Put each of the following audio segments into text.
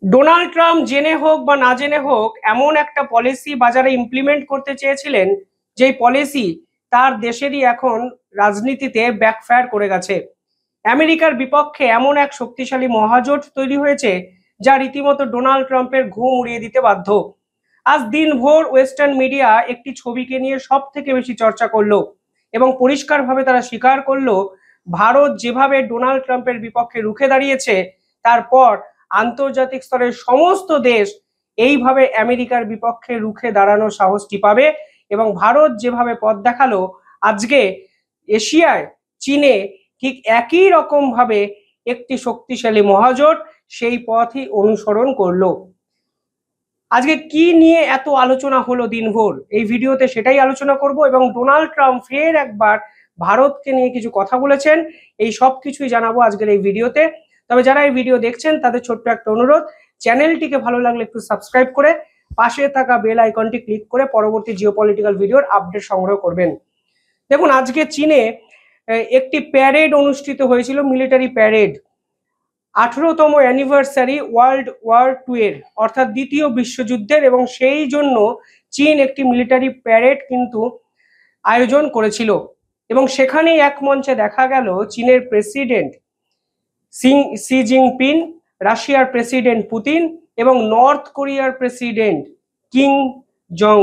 Donald Trump জেনে হোক বা না জেনে হোক এমন একটা পলিসি বাজারে ইমপ্লিমেন্ট করতে চেয়েছিলেন, যেই পলিসি তার দেশেরই এখন রাজনীতিতে ব্যাকফায়ার করে গেছে। আমেরিকার বিপক্ষে এমন এক শক্তিশালী মহাজোট তৈরি হয়েছে যা রীতিমতো ডোনাল্ড ট্রাম্পের ঘুম উড়িয়ে দিতে বাধ্য। আজ দিনভর ওয়েস্টার্ন মিডিয়া একটি ছবিকে নিয়ে সব থেকে বেশি চর্চা করলো এবং পরিষ্কারভাবে তারা স্বীকার করলো, ভারত যেভাবে ডোনাল্ড ট্রাম্পের বিপক্ষে রুখে দাঁড়িয়েছে, তারপর আন্তর্জাতিক স্তরের সমস্ত দেশ এইভাবে আমেরিকার বিপক্ষে রুখে দাঁড়ানোর সাহসটি পাবে। এবং ভারত যেভাবে পথ দেখালো আজকে এশিয়ায়, চীনে ঠিক একই রকম ভাবে একটি শক্তিশালী মহাজোট সেই পথই অনুসরণ করলো। আজকে কি নিয়ে এত আলোচনা হলো দিনভর, এই ভিডিওতে সেটাই আলোচনা করব। এবং ডোনাল্ড ট্রাম্প ফের একবার ভারতকে নিয়ে কিছু কথা বলেছেন, এই সব কিছুই জানাবো আজকের এই ভিডিওতে। তবে যারা এই ভিডিও দেখছেন তাদের ছোট্ট একটা অনুরোধ, চ্যানেলটিকে ভালো লাগলে একটু সাবস্ক্রাইব করে পাশে থাকা বেল আইকনটি ক্লিক করে পরবর্তী জিওপলিটিক্যাল ভিডিওর আপডেট সংগ্রহ করবেন। দেখুন, আজকে চীনে একটি প্যারেড অনুষ্ঠিত হয়েছিল, মিলিটারি প্যারেড, 18তম অ্যানিভার্সারি ওয়ার্ল্ড ওয়ার 2 এর, অর্থাৎ দ্বিতীয় বিশ্বযুদ্ধের। এবং সেই জন্য চীন একটি মিলিটারি প্যারেড কিন্তু আয়োজন করেছিল। এবং সেখানেই এক মঞ্চে দেখা গেল চীনের প্রেসিডেন্ট সি জিনপিং, রাশিয়ার প্রেসিডেন্ট পুতিন এবং নর্থ কোরিয়ার প্রেসিডেন্ট কিম জং।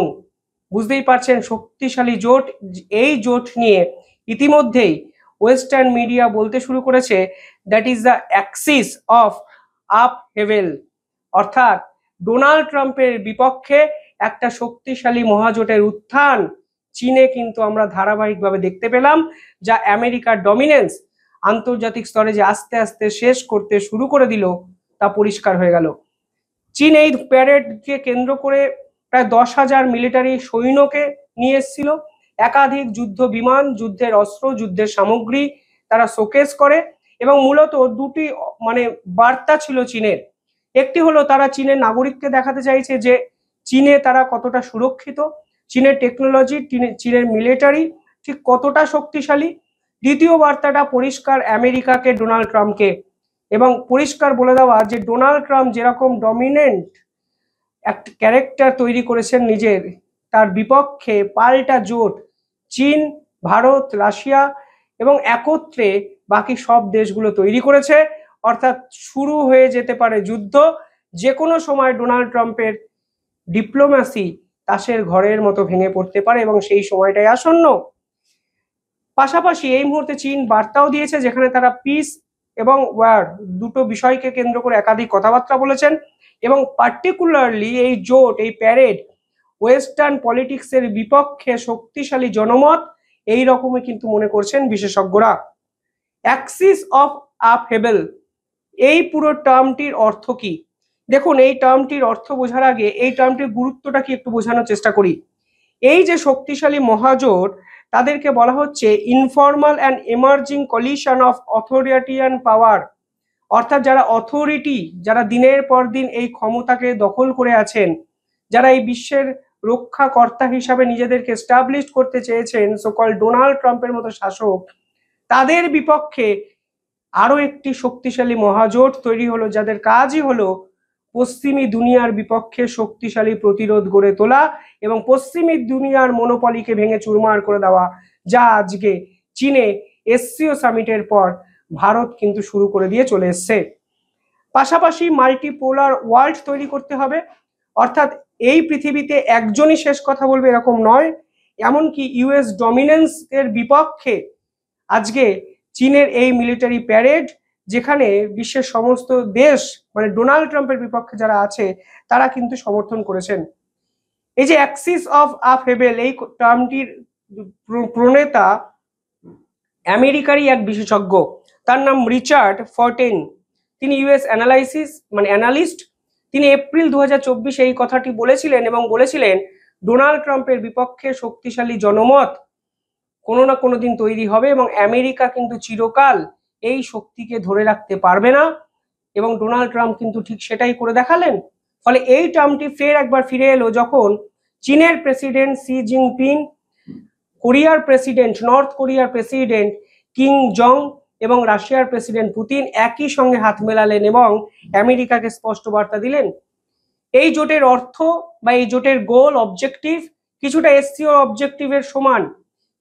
বুঝতেই পারছেন শক্তিশালী জোট। এই জোট নিয়ে ইতিমধ্যেই ওয়েস্টার্ন মিডিয়া বলতে শুরু করেছে, that is the axis of upheaval, অর্থাৎ ডোনাল্ড ট্রাম্পের বিপক্ষে একটা শক্তিশালী মহাজোটের উত্থান চীনে কিন্তু আমরা ধারাবাহিকভাবে দেখতে পেলাম, যা আমেরিকার ডমিনেন্স আন্তর্জাতিক স্তরে যে আস্তে আস্তে শেষ করতে শুরু করে দিল তা পরিষ্কার হয়ে গেল। চীন এই প্যারেডকে কেন্দ্র করে প্রায় 10,000 মিলিটারি সৈন্যকে নিয়ে এসেছিল, একাধিক যুদ্ধ বিমান, যুদ্ধের অস্ত্র, যুদ্ধের সামগ্রী তারা শোকেস করে। এবং মূলত দুটি বার্তা ছিল চীনের। একটি হলো তারা চীনের নাগরিককে দেখাতে চাইছে যে চীনে তারা কতটা সুরক্ষিত, চীনের টেকনোলজি, চীনের মিলিটারি ঠিক কতটা শক্তিশালী। দ্বিতীয় বার্তাটা পরিষ্কার আমেরিকাকে, ডোনাল্ড ট্রাম্পকে, এবং পরিষ্কার বলে দেওয়া যে ডোনাল্ড ট্রাম্প যেরকম ডমিনেন্ট একটা ক্যারেক্টার তৈরি করেছেন নিজের, তার বিপক্ষে পাল্টা জোট চীন, ভারত, রাশিয়া এবং একত্রে বাকি সব দেশগুলো তৈরি করেছে। অর্থাৎ শুরু হয়ে যেতে পারে যুদ্ধ যে কোনো সময়। ডোনাল্ড ট্রাম্পের ডিপ্লোম্যাসি তাসের ঘরের মতো ভেঙে পড়তে পারে এবং সেই সময়টাই আসন্ন। পাশাপাশি এই মুহূর্তে চীন বার্তাও দিয়েছে, যেখানে তারা পিস এবং ওয়ার দুটো বিষয়কে কেন্দ্র করে একাধিক কথাবার্তা বলেছেন। এবং পার্টিকুলারলি এই জোট, এই প্যারেড ওয়েস্টার্ন পলিটিক্সের বিপক্ষে শক্তিশালী জনমত এই রকমই কিন্তু মনে করছেন বিশেষজ্ঞরা। অ্যাক্সিস অফ আপহেভেল, এই পুরো টার্মটির অর্থ কি? দেখুন, এই টার্মটির অর্থ বোঝার আগে এই টার্মটির গুরুত্বটা কি একটু বোঝানোর চেষ্টা করি। এই যে শক্তিশালী মহাজোট, তাদেরকে বলা হচ্ছে informal and emerging coalition of authoritarian power, অর্থাৎ যারা অথরিটি, যারা দিনের পর দিন এই ক্ষমতাকে দখল করে আছেন, যারা এই বিশ্বের রক্ষাকর্তা হিসাবে নিজেদেরকে এস্টাবলিশ করতে চেয়েছেন, সোকল ডোনাল্ড ট্রাম্পের মতো শাসক, তাদের বিপক্ষে আরো একটি শক্তিশালী মহাজোট তৈরি হলো, যাদের কাজই হলো পশ্চিমী দুনিয়ার বিপক্ষে শক্তিশালী প্রতিরোধ গড়ে তোলা এবং পশ্চিমী দুনিয়ার মনোপলিকে ভেঙে চুরমার করে দেওয়া, যা আজকে চীনে এসসিও সামিটের পর ভারত কিন্তু শুরু করে দিয়ে চলে এসছে। পাশাপাশি মাল্টিপোলার ওয়ার্ল্ড তৈরি করতে হবে, অর্থাৎ এই পৃথিবীতে একজনই শেষ কথা বলবে এরকম নয়। এমনকি ইউএস ডমিনেন্স এর বিপক্ষে আজকে চীনের এই মিলিটারি প্যারেড, যেখানে বিশ্বের সমস্ত দেশ ডোনাল্ড ট্রাম্পের বিপক্ষে যারা আছে তারা কিন্তু সমর্থন করেছেন। এই যে অ্যাক্সিস অফ আপহেভেল, এই টার্মটির প্রণেতা আমেরিকারই এক বিশেষজ্ঞ, তার নাম রিচার্ড ফর্টেন। তিনি ইউএস অ্যানালিস্ট। তিনি এপ্রিল 2024 এই কথাটি বলেছিলেন এবং বলেছিলেন ডোনাল্ড ট্রাম্পের বিপক্ষে শক্তিশালী জনমত কোনো না কোনো দিন তৈরি হবে এবং আমেরিকা কিন্তু চিরকাল এই শক্তিকে ধরে রাখতে পারবে না। এবং ডোনাল্ড ট্রাম্প কিন্তু ঠিক সেটাই করে দেখালেন। ফলে এই টার্মটি ফের একবার ফিরে এলো যখন চীনের প্রেসিডেন্ট সি জিনপিং, নর্থ কোরিয়ার প্রেসিডেন্ট কিম জং এবং রাশিয়ার প্রেসিডেন্ট পুতিন একই সঙ্গে হাত মেলালেন এবং আমেরিকাকে স্পষ্ট বার্তা দিলেন। এই জোটের অর্থ বা এই জোটের গোল অবজেক্টিভ কিছুটা এসসিও অবজেক্টিভের সমান।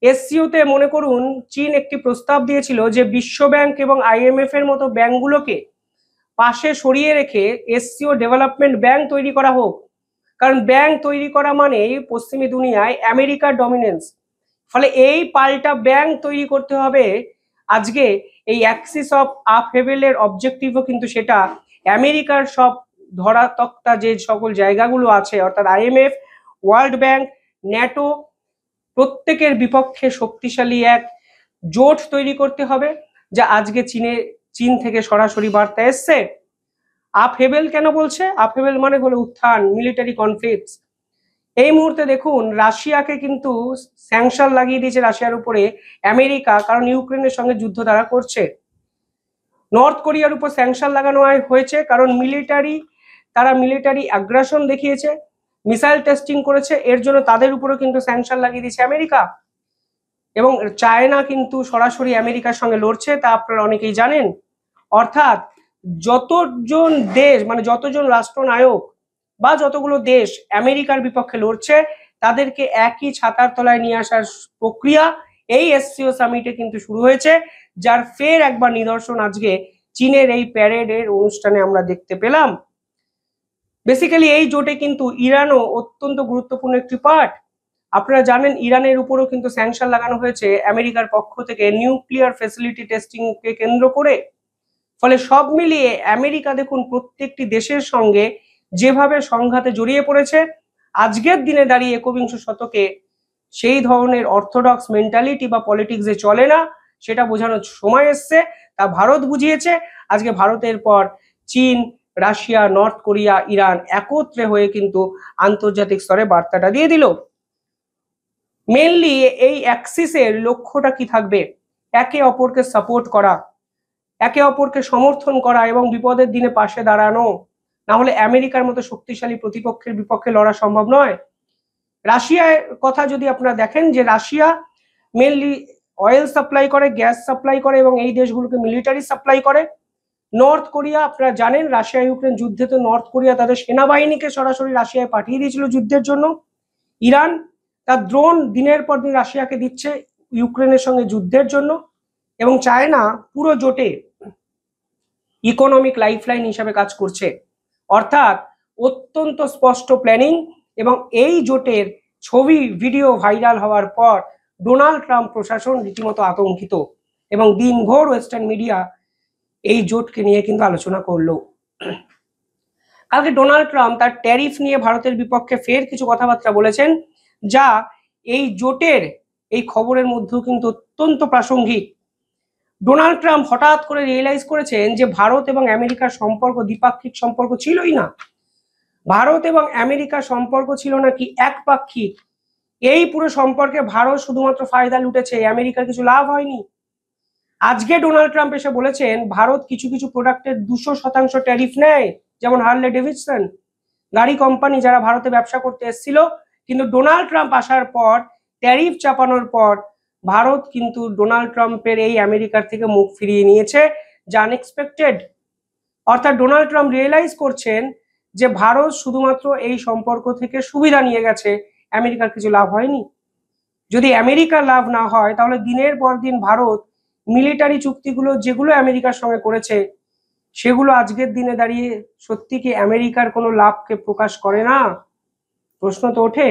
এসসিওতে মনে করুন চীন একটি প্রস্তাব দিয়েছিল যে বিশ্ব ব্যাংক এবং আইএমএফ এর মতো ব্যাংকগুলোকে পাশে সরিয়ে রেখে এসসিও ডেভেলপমেন্ট ব্যাংক তৈরি করা হোক, কারণ ব্যাংক তৈরি করা মানে পশ্চিমী দুনিয়ায় আমেরিকার ডমিনেন্স। ফলে এই পাল্টা ব্যাংক তৈরি করতে হবে। আজকে এই অ্যাক্সিস অফ আপহেভেলের অবজেক্টিভও কিন্তু সেটা আমেরিকার সব ধরাতক্তা যে সকল জায়গাগুলো আছে অর্থাৎ আইএমএফ, ওয়ার্ল্ড ব্যাংক, ন্যাটো প্রত্যেকের বিপক্ষে শক্তিশালী এক জোট তৈরি করতে হবে, যা আজকে চীন থেকে সরাসরি বার্তা এসছে। আপহেভেল কেন বলছে? আপহেভেল মানে হলো উত্থান, মিলিটারি কনফ্লিক্টস। এই মুহূর্তে দেখুন রাশিয়াকে কিন্তু স্যাংশন লাগিয়ে দিয়েছে রাশিয়ার উপরে আমেরিকা, কারণ ইউক্রেনের সঙ্গে যুদ্ধ তারা করছে। নর্থ কোরিয়ার উপর স্যাংশন লাগানো হয়েছে কারণ তারা মিলিটারি আগ্রাসন দেখিয়েছে, মিসাইল টেস্টিং করেছে, এর জন্য তাদের উপরও কিন্তু স্যাংশন লাগিয়ে দিয়েছে আমেরিকা। এবং চায়না কিন্তু সরাসরি আমেরিকার সঙ্গে লড়ছে, তা আপনারা অনেকেই জানেন। অর্থাৎ যতজন দেশ মানে যতজন রাষ্ট্রনায়ক বা যতগুলো দেশ আমেরিকার বিপক্ষে লড়ছে তাদেরকে একই ছাতার তলায় নিয়ে আসার প্রক্রিয়া এই এসসিও সামিটে কিন্তু শুরু হয়েছে, যার ফের একবার নিদর্শন আজকে চীনের এই প্যারেডের অনুষ্ঠানে আমরা দেখতে পেলাম। বেসিক্যালি এই জোটে কিন্তু ইরানও অত্যন্ত গুরুত্বপূর্ণ একটি পার্ট। আপনারা জানেন ইরানের উপরও কিন্তু স্যাংশন লাগানো হয়েছে আমেরিকার পক্ষ থেকে নিউক্লিয়ার ফ্যাসিলিটি টেস্টিং কে কেন্দ্র করে। ফলে সব মিলিয়ে আমেরিকা দেখুন প্রত্যেকটি দেশের সঙ্গে যেভাবে সংঘাতে জড়িয়ে পড়েছে, আজকের দিনে দাঁড়িয়ে একবিংশ শতকে সেই ধরনের অর্থোডক্স মেন্টালিটি বা পলিটিক্স যে চলে না সেটা বোঝানোর সময় এসছে। তা ভারত বুঝিয়েছে। আজকে ভারতের পর চীন, রাশিয়া, নর্থ কোরিয়া, ইরান একত্রে হয়ে কিন্তু আন্তর্জাতিক স্তরে বার্তাটা দিয়ে দিল। মেনলি এই অ্যাক্সিসের লক্ষ্যটা কি থাকবে? একে অপরকে সাপোর্ট করা, একে অপরকে সমর্থন করা এবং বিপদের দিনে পাশে দাঁড়ানো। না হলে আমেরিকার মতো শক্তিশালী প্রতিপক্ষের বিপক্ষে লড়া সম্ভব নয়। রাশিয়ার কথা যদি আপনারা দেখেন যে রাশিয়া মেনলি অয়েল সাপ্লাই করে, গ্যাস সাপ্লাই করে এবং এই দেশগুলোকে মিলিটারি সাপ্লাই করে। নর্থ কোরিয়া আপনারা জানেন রাশিয়া ইউক্রেন যুদ্ধে তো নর্থ কোরিয়া তাদের সেনাবাহিনীকে সরাসরি রাশিয়ায় পাঠিয়ে দিয়েছিল যুদ্ধের জন্য। ইরান তার ড্রোন দিনের পর দিন রাশিয়াকে দিচ্ছে ইউক্রেনের সঙ্গে যুদ্ধের জন্য। এবং চায়না পুরো জোটে ইকোনমিক লাইফলাইন হিসাবে কাজ করছে। অর্থাৎ অত্যন্ত স্পষ্ট প্ল্যানিং। এবং এই জোটের ছবি ভিডিও ভাইরাল হওয়ার পর ডোনাল্ড ট্রাম্প প্রশাসন রীতিমতো আতঙ্কিত এবং দিনভর ওয়েস্টার্ন মিডিয়া এই জোটকে নিয়ে কিন্তু আলোচনা করলো। কালকে ডোনাল্ড ট্রাম্প তার ট্যারিফ নিয়ে ভারতের বিপক্ষে ফের কিছু কথাবার্তা বলেছেন, যা এই জোটের এই খবরের মধ্যেও কিন্তু অত্যন্ত প্রাসঙ্গিক। ডোনাল্ড ট্রাম্প হঠাৎ করে রিয়েলাইজ করেছেন যে ভারত এবং আমেরিকার সম্পর্ক দ্বিপাক্ষিক সম্পর্ক ছিলই না। ভারত এবং আমেরিকার সম্পর্ক ছিল নাকি একপাক্ষিক। এই পুরো সম্পর্কে ভারত শুধুমাত্র ফায়দা লুটেছে, আমেরিকার কিছু লাভ হয়নি। আজকে ডোনাল্ড ট্রাম্প এসে বলেছেন ভারত কিছু কিছু প্রোডাক্টের 200% ট্যারিফ নেয়, যেমন হার্লে ডেভিডসন গাড়ি কোম্পানি যারা ভারতে ব্যবসা করতে এসেছিল। কিন্তু ডোনাল্ড ট্রাম্প আসার পর ট্যারিফ চাপানোর পর ভারত কিন্তু ডোনাল্ড ট্রাম্পের এই আমেরিকার থেকে মুখ ফিরিয়ে নিয়েছে, যা আনএক্সপেক্টেড। অর্থাৎ ডোনাল্ড ট্রাম্প রিয়েলাইজ করছেন যে ভারত শুধুমাত্র এই সম্পর্ক থেকে সুবিধা নিয়ে গেছে, আমেরিকার কিছু লাভ হয়নি। যদি আমেরিকার লাভ না হয় তাহলে দিনের পর দিন ভারত মিলিটারি চুক্তিগুলো যেগুলো আমেরিকার সঙ্গে করেছে সেগুলো আজকের দিনে দাঁড়িয়ে সত্যি কি আমেরিকার কোনো লাভকে প্রকাশ করে না? প্রশ্ন তো ওঠে।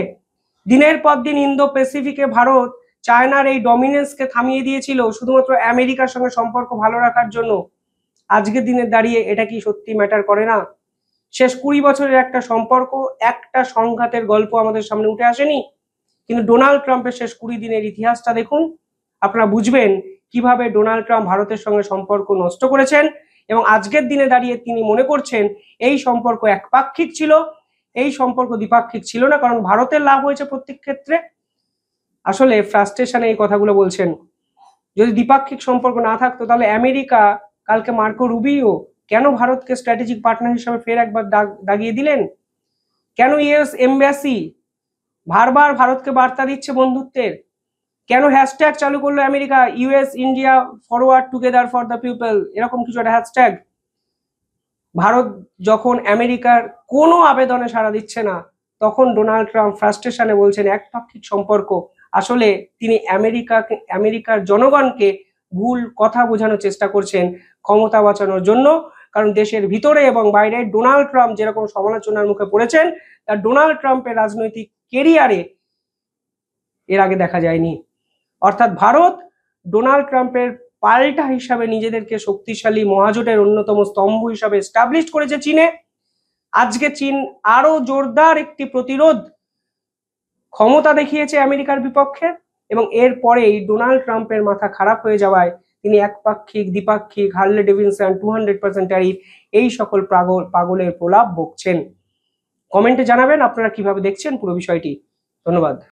দিনের পর দিন ইন্দো প্যাসিফিকে ভারত চায়নার এই ডমিনেন্সকে থামিয়ে দিয়েছিল শুধুমাত্র আমেরিকার সঙ্গে সম্পর্ক ভালো রাখার জন্য। আজকের দিনে দাঁড়িয়ে এটা কি সত্যি ম্যাটার করে না? শেষ 20 বছরের একটা সম্পর্ক, একটা সংঘাতের গল্প আমাদের সামনে উঠে আসেনি। কিন্তু ডোনাল্ড ট্রাম্পের শেষ 20 দিনের ইতিহাসটা দেখুন, আপনারা বুঝবেন কিভাবে ডোনাল্ড ট্রাম্প ভারতের সঙ্গে সম্পর্ক নষ্ট করেছেন এবং আজকের দিনে দাঁড়িয়ে তিনি মনে করছেন এই সম্পর্ক একপাক্ষিক ছিল, এই সম্পর্ক দ্বিপাক্ষিক ছিল না, কারণ ভারতের লাভ হয়েছে প্রত্যেক ক্ষেত্রে। আসলে ফ্রাস্ট্রেশনে এই কথাগুলো বলছেন। যদি দ্বিপাক্ষিক সম্পর্ক না থাকতো তাহলে আমেরিকা কালকে মার্কো রুবিও কেন ভারতকে স্ট্র্যাটেজিক পার্টনার হিসেবে ফের একবার দাগিয়ে দিলেন? কেন ইউএস এমবাসি বারবার ভারতকে বার্তা দিচ্ছে বন্ধুত্বের? কেন হ্যাশট্যাগ চালু করলো America, US India forward together for the people, এরকম কিছু একটা হ্যাশট্যাগ? ভারত যখন আমেরিকার কোনো আবেদনে সাড়া দিচ্ছে না, তখন ডোনাল্ড ট্রাম্প ফ্রাস্ট্রেশনে বলছেন একপাক্ষিক সম্পর্ক। আসলে তিনি আমেরিকার জনগণকে ভুল কথা বোঝানোর চেষ্টা করছেন ক্ষমতা বাঁচানোর জন্য। কারণ দেশের ভিতরে এবং বাইরে ডোনাল্ড ট্রাম্প যেরকম সমালোচনার মুখে পড়েছেন, তার ডোনাল্ড ট্রাম্পের রাজনৈতিক কেরিয়ারে এর আগে দেখা যায়নি। অর্থাৎ ভারত ডোনাল্ড ট্রাম্পের পাল্টা হিসাবে নিজেদেরকে শক্তিশালী মহাজোটের অন্যতম স্তম্ভ হিসাবে এস্টাবলিশ করেছে চীনে। আজকে চীন আরো জোরদার একটি প্রতিরোধ ক্ষমতা দেখিয়েছে আমেরিকার বিপক্ষে, এবং এরপরেই ডোনাল্ড ট্রাম্পের মাথা খারাপ হয়ে যাওয়ায় তিনি একপাক্ষিক, দ্বিপাক্ষিক, হার্লে ডেভিনসন 200% ট্যারিফ, এই সকল পাগলের প্রলাপ বকছেন। কমেন্টে জানাবেন আপনারা কিভাবে দেখছেন পুরো বিষয়টি। ধন্যবাদ।